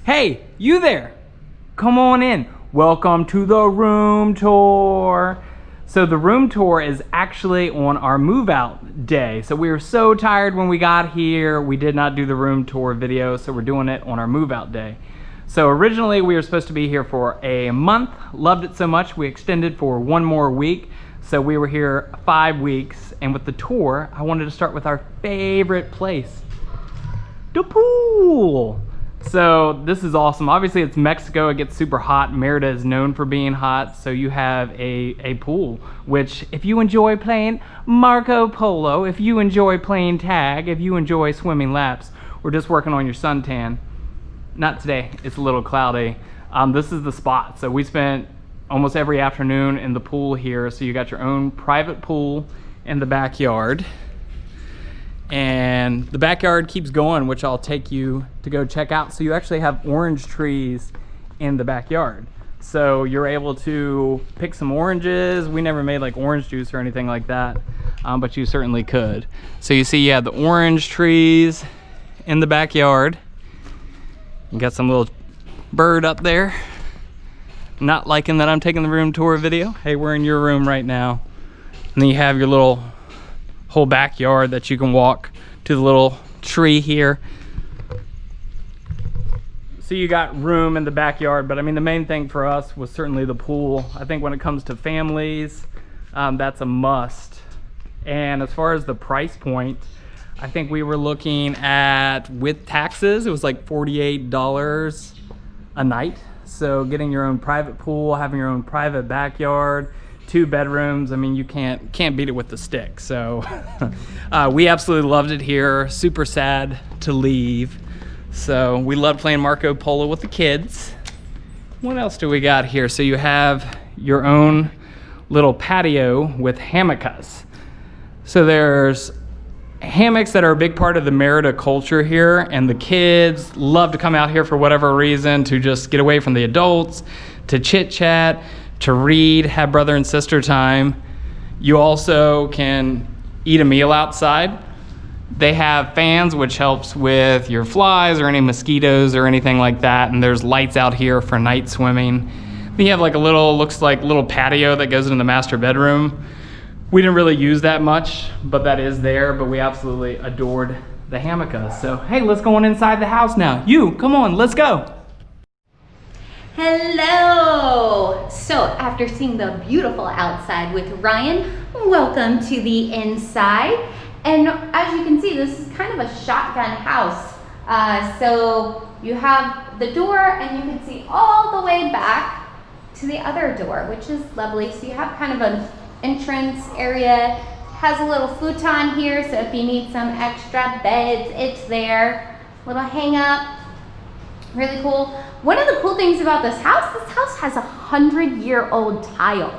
Hey, you there! Come on in. Welcome to the room tour. So the room tour is actually on our move out day. So we were so tired when we got here, we did not do the room tour video, so we're doing it on our move out day. So originally we were supposed to be here for a month, loved it so much we extended for one more week. So we were here 5 weeks, and with the tour, I wanted to start with our favorite place, the pool. So this is awesome. Obviously it's Mexico, it gets super hot. Merida is known for being hot, so you have a pool, which if you enjoy playing Marco Polo, if you enjoy playing tag, if you enjoy swimming laps, or just working on your suntan, not today, it's a little cloudy, this is the spot. So we spent almost every afternoon in the pool here, so you got your own private pool in the backyard. And the backyard keeps going, which I'll take you to go check out. So you actually have orange trees in the backyard. So you're able to pick some oranges. We never made like orange juice or anything like that, but you certainly could. So you see you have the orange trees in the backyard. You got some little bird up there. Not liking that I'm taking the room tour video. Hey, we're in your room right now. And then you have your little whole backyard that you can walk to the little tree here. So you got room in the backyard, but I mean the main thing for us was certainly the pool. I think when it comes to families, that's a must. And as far as the price point, I think we were looking at, with taxes, it was like $48 a night. So getting your own private pool, having your own private backyard, 2 bedrooms, I mean, you can't beat it with the stick. So we absolutely loved it here. Super sad to leave. So we loved playing Marco Polo with the kids. What else do we got here? So you have your own little patio with hammocks. So there's hammocks that are a big part of the Merida culture here, and the kids love to come out here for whatever reason, to just get away from the adults, to chit chat, to read, have brother and sister time. You also can eat a meal outside. They have fans, which helps with your flies or any mosquitoes or anything like that. And there's lights out here for night swimming. Then you have like a little, looks like little patio that goes into the master bedroom. We didn't really use that much, but that is there. But we absolutely adored the hammocks. So hey, let's go on inside the house now. You, come on, let's go. Hello! So after seeing the beautiful outside with Ryan, welcome to the inside. And as you can see, this is kind of a shotgun house. So you have the door and you can see all the way back to the other door, which is lovely. So you have kind of an entrance area. Has a little futon here, so if you need some extra beds, it's there. Little hang up. Really cool. One of the cool things about this house has 100-year-old tile.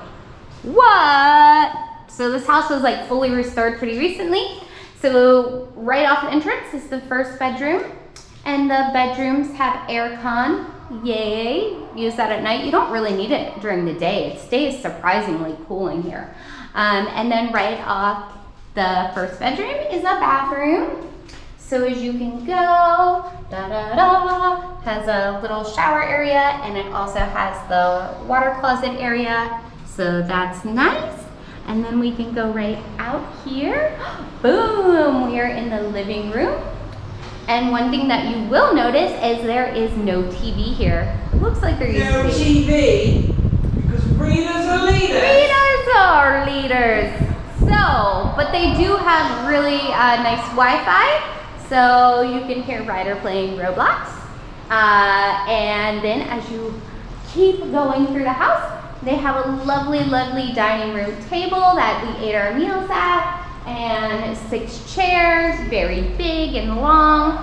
What? So this house was like fully restored pretty recently. So right off the entrance is the first bedroom, and the bedrooms have air con. Yay, use that at night. You don't really need it during the day. It stays surprisingly cool in here. And then right off the first bedroom is a bathroom. So as you can go, has a little shower area, and it also has the water closet area. So that's nice. And then we can go right out here. Boom, we are in the living room. And one thing that you will notice is there is no TV here. It looks like there used to be. No TV, because readers are leaders. Readers are leaders. So, but they do have really nice Wi-Fi. So you can hear Ryder playing Roblox. And then as you keep going through the house, they have a lovely, lovely dining room table that we ate our meals at, and 6 chairs, very big and long,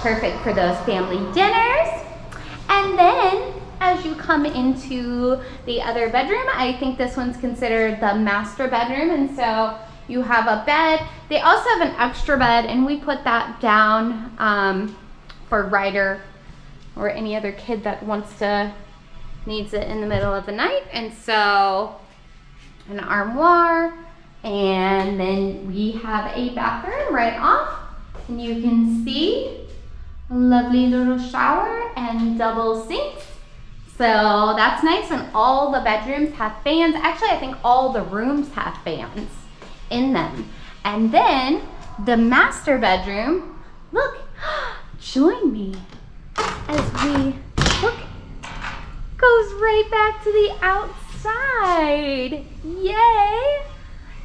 perfect for those family dinners. And then as you come into the other bedroom, I think this one's considered the master bedroom, and so you have a bed. They also have an extra bed, and we put that down for Ryder or any other kid that needs it in the middle of the night. And so an armoire, and then we have a bathroom right off, and you can see Lovely little shower and double sinks. So that's nice, and all the bedrooms have fans. Actually, I think all the rooms have fans in them. And then the master bedroom, look, join me as we look, goes right back to the outside. Yay!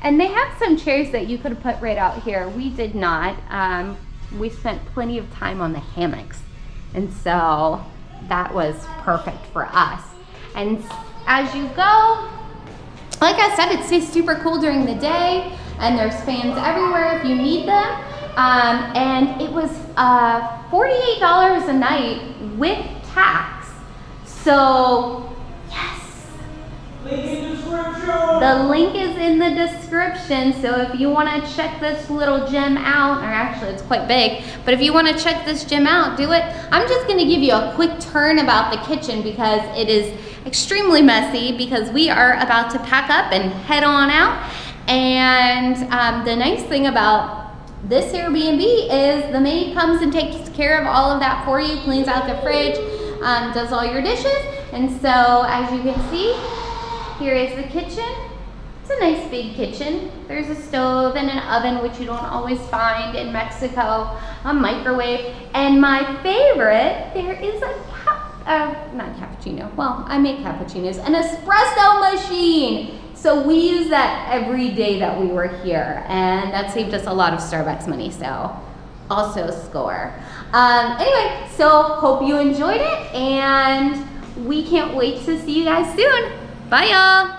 And they have some chairs that you could have put right out here. We did not. We spent plenty of time on the hammocks, and so that was perfect for us. And as you go, like I said, it stays super cool during the day, and there's fans everywhere if you need them. And it was $48 a night with tax. So yes. Link in description. The link is in the description, so if you want to check this little gem out, or actually it's quite big, but if you want to check this gem out, do it. I'm just going to give you a quick turn about the kitchen because it is extremely messy, because we are about to pack up and head on out. And the nice thing about this Airbnb is the maid comes and takes care of all of that for you, cleans out the fridge, does all your dishes. And so as you can see, here is the kitchen. It's a nice big kitchen. There's a stove and an oven, which you don't always find in Mexico, a microwave, and my favorite, there is a not cappuccino, well, I make cappuccinos, an espresso machine. So we use that every day that we were here, and that saved us a lot of Starbucks money, so also score. Anyway, so hope you enjoyed it, and we can't wait to see you guys soon. Bye, y'all.